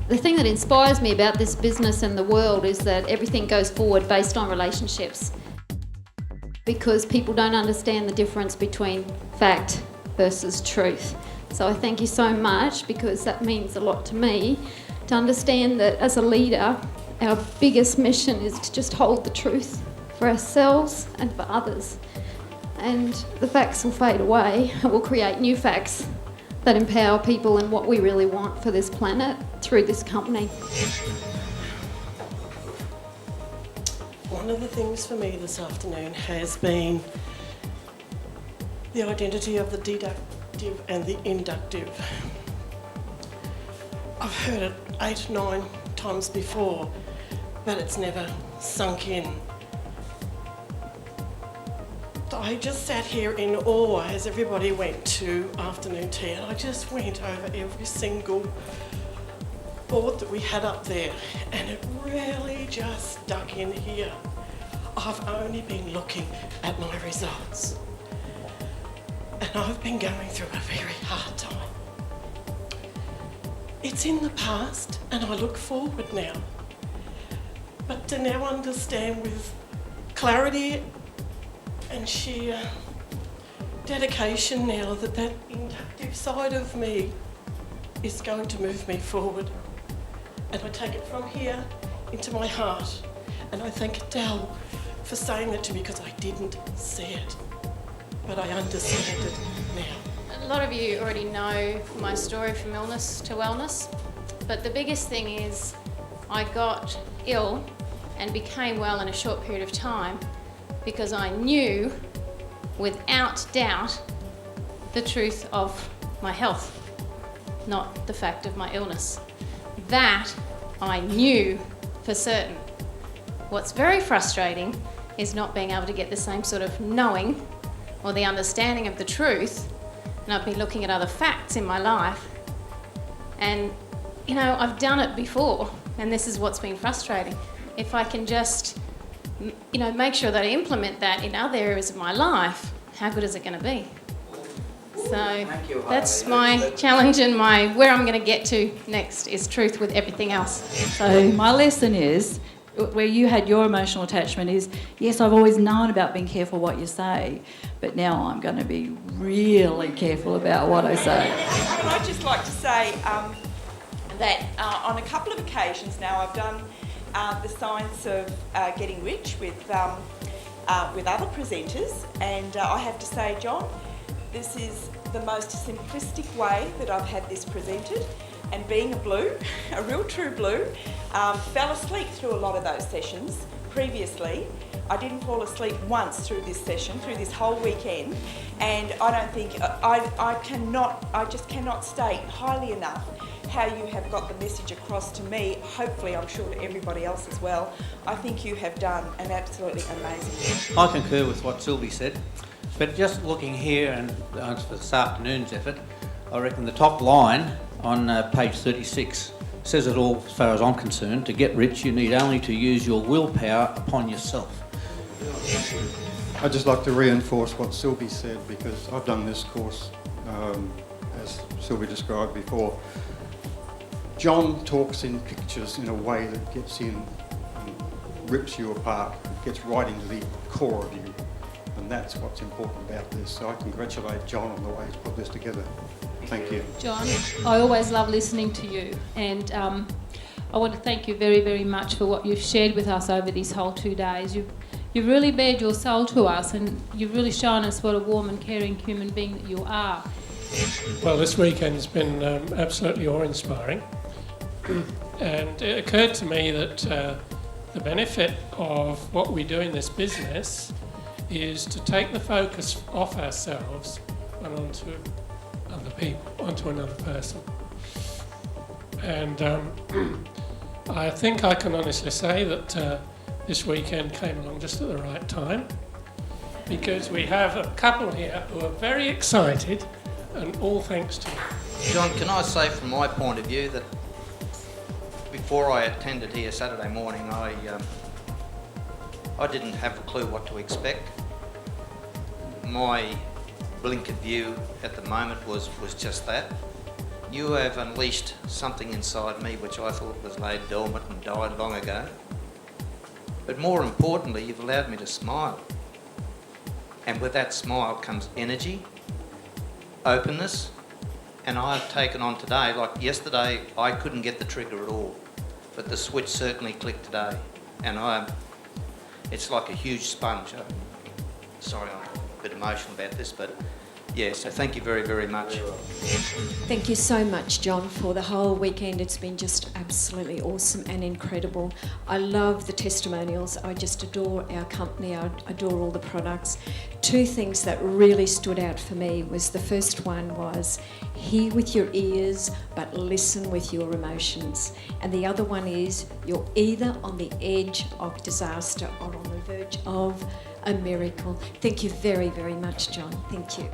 The thing that inspires me about this business and the world is that everything goes forward based on relationships, because people don't understand the difference between fact versus truth. So I thank you so much, because that means a lot to me, to understand that as a leader, our biggest mission is to just hold the truth for ourselves and for others. And the facts will fade away, and we'll create new facts that empower people and what we really want for this planet through this company. One of the things for me this afternoon has been the identity of the deductive and the inductive. I've heard it 8 or 9 times before, but it's never sunk in. I just sat here in awe as everybody went to afternoon tea, and I just went over every single board that we had up there, and it really just dug in here. I've only been looking at my results, and I've been going through a very hard time. It's in the past, and I look forward now. But to now understand with clarity and sheer dedication now that that inductive side of me is going to move me forward. And I take it from here into my heart. And I thank Adele for saying that to me, because I didn't see it, but I understand it now. A lot of you already know my story from illness to wellness, but the biggest thing is I got ill and became well in a short period of time because I knew without doubt the truth of my health, not the fact of my illness. That I knew for certain. What's very frustrating is not being able to get the same sort of knowing or the understanding of the truth. And I've been looking at other facts in my life, and you know, I've done it before, and this is what's been frustrating. If I can just, you know, make sure that I implement that in other areas of my life, how good is it going to be? So that's my challenge, and where I'm going to get to next is truth with everything else. So my lesson is, where you had your emotional attachment is, yes, I've always known about being careful what you say, but now I'm going to be really careful about what I say. I'd just like to say that on a couple of occasions now I've done the science of getting rich with other presenters, and I have to say, John, this is the most simplistic way that I've had this presented. And being a blue, a real true blue, fell asleep through a lot of those sessions previously. I didn't fall asleep once through this session, through this whole weekend, and I don't think, I just cannot state highly enough how you have got the message across to me, hopefully I'm sure to everybody else as well. I think you have done an absolutely amazing job. I concur with what Sylvie said, but just looking here and for this afternoon's effort, I reckon the top line on page 36 says it all as far as I'm concerned. To get rich, you need only to use your willpower upon yourself. I'd just like to reinforce what Sylvie said, because I've done this course, as Sylvie described before. John talks in pictures in a way that gets in and rips you apart, gets right into the core of you, and that's what's important about this. So I congratulate John on the way he's put this together. Thank you. John, I always love listening to you, and I want to thank you very, very much for what you've shared with us over these whole 2 days. You've really bared your soul to us, and you've really shown us what a warm and caring human being that you are. Well, this weekend's been absolutely awe-inspiring, and it occurred to me that the benefit of what we do in this business is to take the focus off ourselves and onto other people, onto another person. And I think I can honestly say that this weekend came along just at the right time, because we have a couple here who are very excited, and all thanks to you. John, can I say from my point of view that before I attended here Saturday morning, I didn't have a clue what to expect. My blinkered view at the moment was just that. You have unleashed something inside me which I thought was laid dormant and died long ago. But more importantly, you've allowed me to smile. And with that smile comes energy, openness, and I've taken on today, like yesterday, I couldn't get the trigger at all, but the switch certainly clicked today. And it's like a huge sponge. Sorry, I'm a bit emotional about this, but yeah, so thank you very, very much. Thank you so much, John, for the whole weekend. It's been just absolutely awesome and incredible. I love the testimonials. I just adore our company. I adore all the products. Two things that really stood out for me was the first one was hear with your ears, but listen with your emotions. And the other one is you're either on the edge of disaster or on the verge of a miracle. Thank you very, very much, John. Thank you.